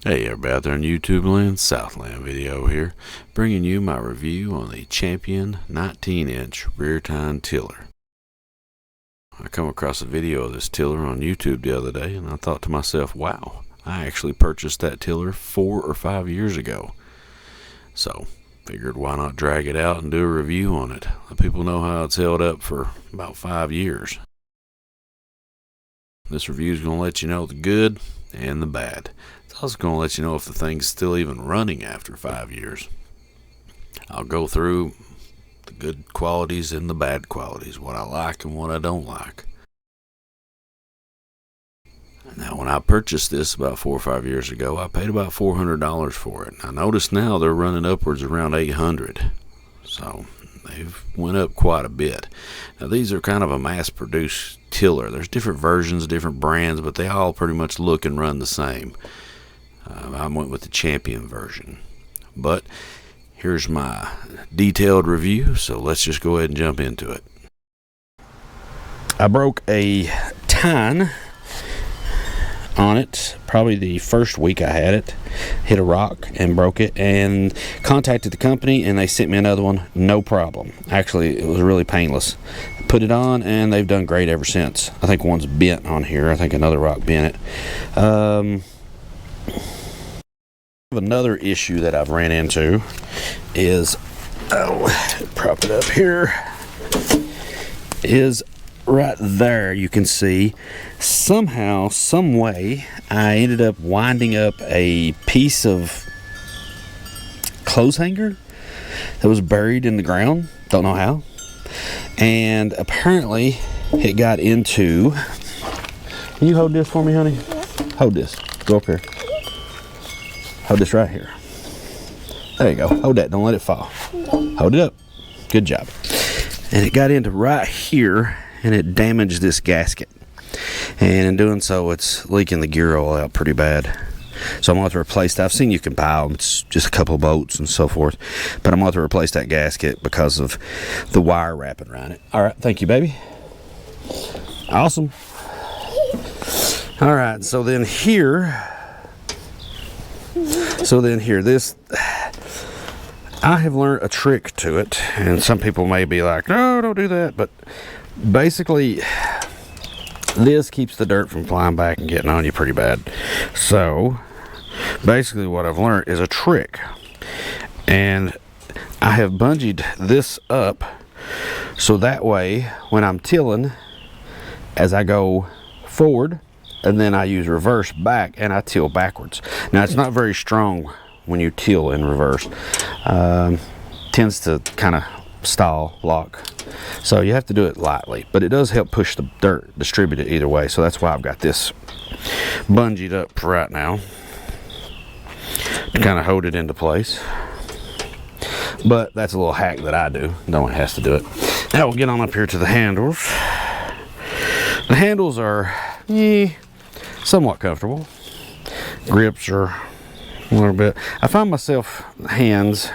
Hey everybody out there in YouTube land, Southland video here, bringing you my review on the Champion 19-inch rear tine tiller. I come across a video of this tiller on YouTube the other day and I thought to myself, wow, I actually purchased that tiller 4 or 5 years ago. So, figured why not drag it out and do a review on it. Let people know how it's held up for about 5 years. This review is going to let you know the good and the bad. It's also going to let you know if the thing's still even running after 5 years. I'll go through the good qualities and the bad qualities, what I like and what I don't like. Now, when I purchased this about 4 or 5 years ago, I paid about $400 for it. I notice now they're running upwards around $800. So they've went up quite a bit. Now these are kind of a mass-produced tiller. There's different versions, different brands, but they all pretty much look and run the same. I went with the Champion version. But here's my detailed review, so let's just go ahead and jump into it. I broke a tine on it probably the first week I had it. Hit a rock and broke it, and contacted the company and they sent me another one, no problem. Actually, it was really painless. Put it on and they've done great ever since. I think one's bent on here. I think another rock bent it. Another issue that I've ran into is, prop it up here, is right there. You can see somehow, some way, I ended up winding up a piece of clothes hanger that was buried in the ground. Don't know how. And apparently it got into, can you hold this for me, honey? Yeah. Hold this. Go up here. Hold this right here. There you go. Hold that. Don't let it fall. Hold it up. Good job. And it got into right here and it damaged this gasket. And in doing so, it's leaking the gear oil out pretty bad. So I'm going to replace that. I've seen you can buy them. It's just a couple of bolts and so forth. But I'm going to replace that gasket because of the wire wrapping around it. All right. Thank you, baby. Awesome. All right. So then here, this, I have learned a trick to it. And some people may be like, no, don't do that. But basically, this keeps the dirt from flying back and getting on you pretty bad. So basically what I've learned is a trick, and I have bungeed this up so that way when I'm tilling, as I go forward and then I use reverse back and I till backwards. Now it's not very strong when you till in reverse. Tends to kind of stall, lock. So you have to do it lightly, but it does help push the dirt, distribute it either way. So that's why I've got this bungeed up for right now to kind of hold it into place. But that's a little hack that I do. No one has to do it. Now we'll get on up here to the handles. The handles are somewhat comfortable. Grips are a little bit. I find myself hands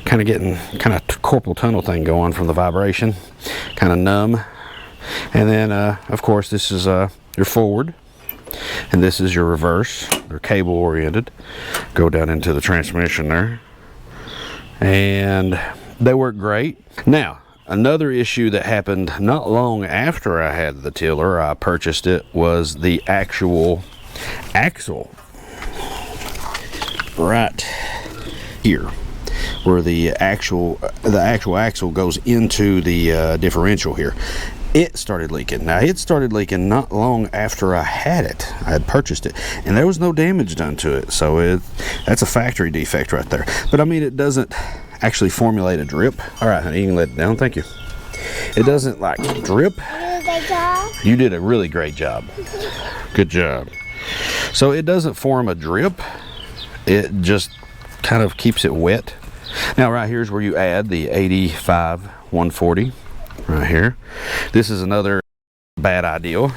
kind of getting carpal tunnel thing going from the vibration, kind of numb. And then of course this is your forward and this is your reverse. They're cable oriented, go down into the transmission there, and they work great. Now another issue that happened not long after I had the tiller, I purchased it, was the actual axle right here, where the actual axle goes into the differential here. It started leaking. Now it started leaking not long after I had it. I had purchased it, and there was no damage done to it. So that's a factory defect right there. But I mean, it doesn't actually formulate a drip. All right, honey, you can let it down. Thank you. It doesn't like drip. You did a really great job. Good job. So it doesn't form a drip. It just kind of keeps it wet. Now right here's where you add the 85 140 right here. This is another bad idea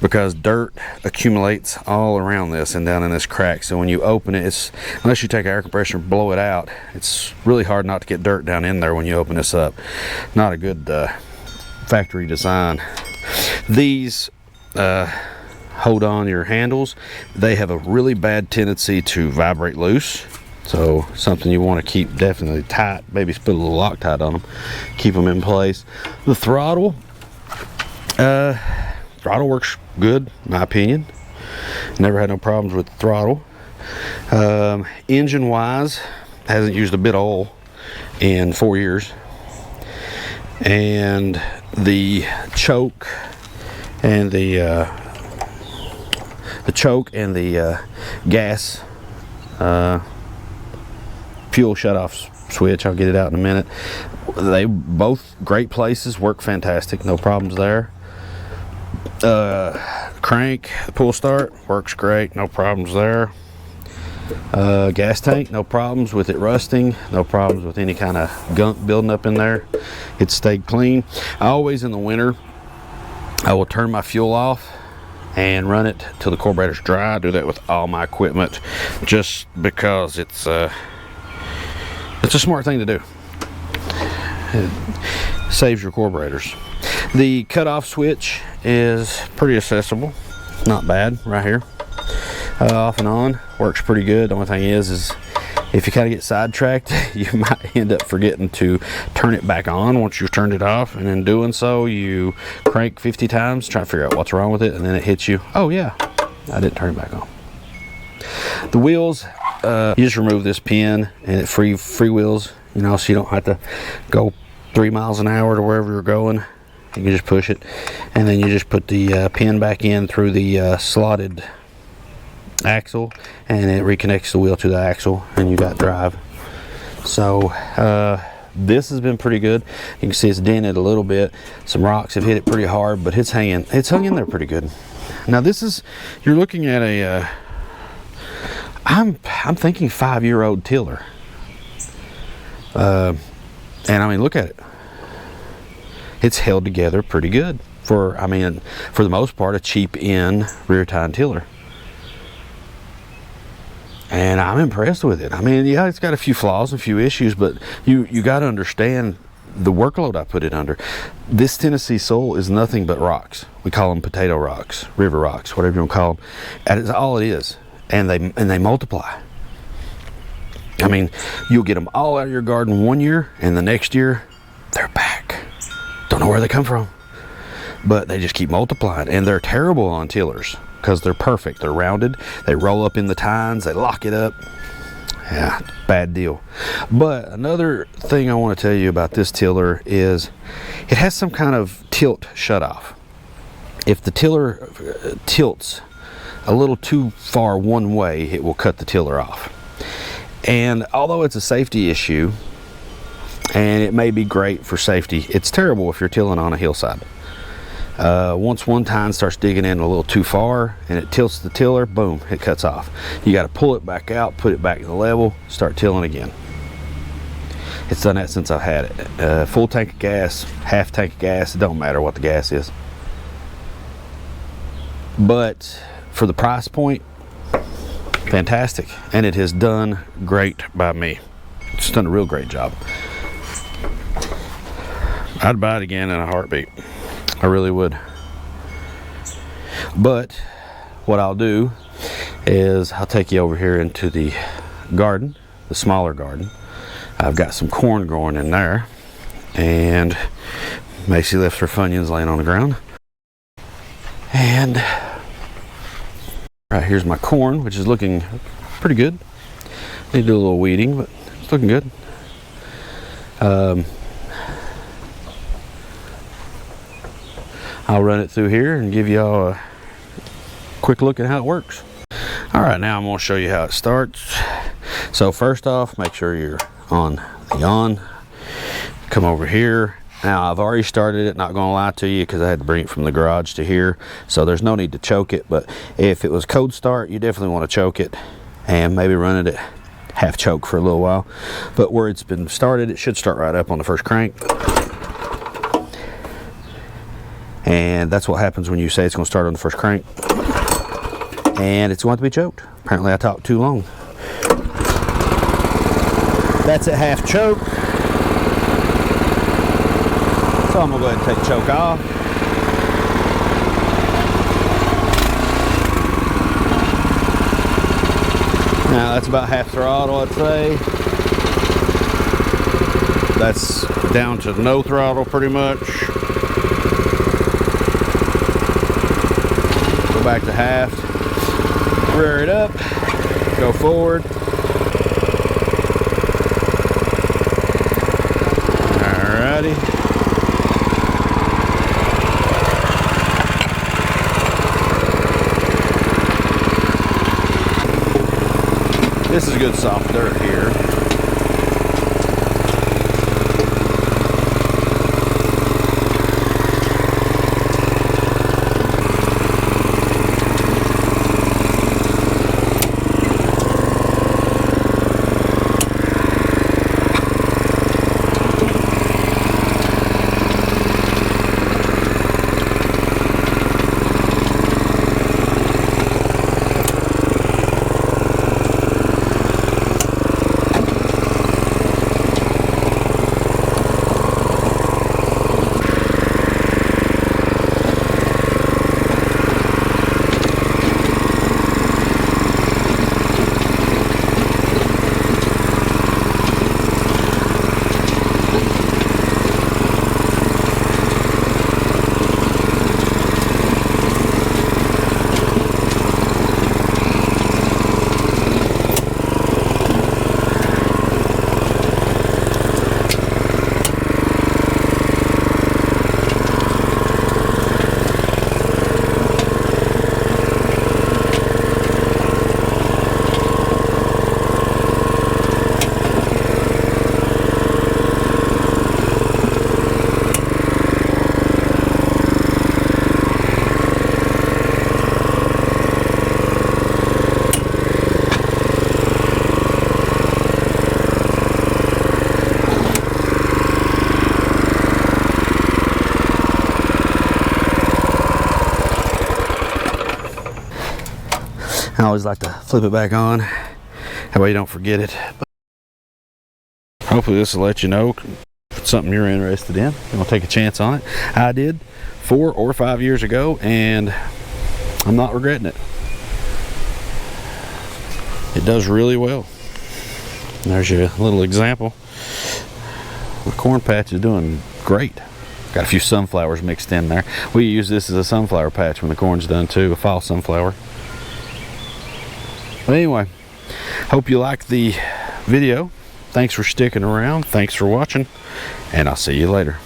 because dirt accumulates all around this and down in this crack. So when you open it, unless you take an air compressor and blow it out, it's really hard not to get dirt down in there when you open this up. Not a good factory design. These hold on your handles. They have a really bad tendency to vibrate loose. So something you want to keep definitely tight. Maybe put a little Loctite on them. Keep them in place. The throttle. Throttle works good, in my opinion. Never had no problems with the throttle. Engine wise, hasn't used a bit of oil in 4 years. And the choke and the gas fuel shutoff switch, I'll get it out in a minute. They both great places, work fantastic, no problems there. Crank, pull start, works great, no problems there. Gas tank, no problems with it rusting, no problems with any kind of gunk building up in there. It's stayed clean. I always, in the winter, I will turn my fuel off and run it till the carburetor's dry. I do that with all my equipment just because it's a smart thing to do. It saves your carburetors. The cutoff switch is pretty accessible, not bad, right here. Off and on, works pretty good. The only thing is if you kind of get sidetracked, you might end up forgetting to turn it back on once you've turned it off, and in doing so you crank 50 times, try to figure out what's wrong with it, and then it hits you, oh yeah, I didn't turn it back on. The wheels, you just remove this pin and it free wheels, you know, so you don't have to go 3 miles an hour to wherever you're going. You can just push it, and then you just put the pin back in through the slotted axle, and it reconnects the wheel to the axle, and you got drive. So this has been pretty good. You can see it's dented a little bit. Some rocks have hit it pretty hard, but it's hung in there pretty good. Now this is, you're looking at a I'm thinking 5-year-old tiller, and I mean, look at it. It's held together pretty good for, I mean, for the most part, a cheap in rear tine tiller. And I'm impressed with it. I mean, yeah, it's got a few flaws and a few issues, but you got to understand the workload I put it under. This Tennessee soil is nothing but rocks. We call them potato rocks, river rocks, whatever you want to call them. And it's all it is. And they multiply. I mean, you'll get them all out of your garden one year, and the next year they're back. Don't know where they come from, but they just keep multiplying, and they're terrible on tillers because they're perfect. They're rounded. They roll up in the tines. They lock it up. Yeah, bad deal. But another thing I want to tell you about this tiller is it has some kind of tilt shutoff. If the tiller tilts a little too far one way, it will cut the tiller off. And although it's a safety issue, and it may be great for safety, it's terrible if you're tilling on a hillside. Once one tine starts digging in a little too far and it tilts the tiller, boom, it cuts off. You got to pull it back out, put it back to the level, start tilling again. It's done that since I've had it. Full tank of gas, half tank of gas, it don't matter what the gas is. But for the price point, fantastic, and it has done great by me. It's done a real great job. I'd buy it again in a heartbeat. I really would. But what I'll do is I'll take you over here into the garden, the smaller garden. I've got some corn growing in there, and Macy left her Funyuns laying on the ground. And right here's my corn, which is looking pretty good. Need to do a little weeding, but it's looking good. I'll run it through here and give y'all a quick look at how it works. All right, now I'm going to show you how it starts. So first off, make sure you're on the on. Come over here. Now I've already started it, not going to lie to you, because I had to bring it from the garage to here, so there's no need to choke it. But if it was cold start, you definitely want to choke it and maybe run it at half choke for a little while. But where it's been started, it should start right up on the first crank. And that's what happens when you say it's going to start on the first crank. And it's going to be choked. Apparently I talked too long. That's at half choke. So I'm going to go ahead and take choke off. That's about half throttle, I'd say. That's down to no throttle pretty much. Go back to half. Rear it up. Go forward. Alrighty. This is good soft dirt here. I always like to flip it back on. That way you don't forget it. But hopefully this will let you know if it's something you're interested in. You want to take a chance on it. I did 4 or 5 years ago, and I'm not regretting it. It does really well. There's your little example. The corn patch is doing great. Got a few sunflowers mixed in there. We use this as a sunflower patch when the corn's done too, a fall sunflower. But anyway, hope you liked the video. Thanks for sticking around. Thanks for watching, and I'll see you later.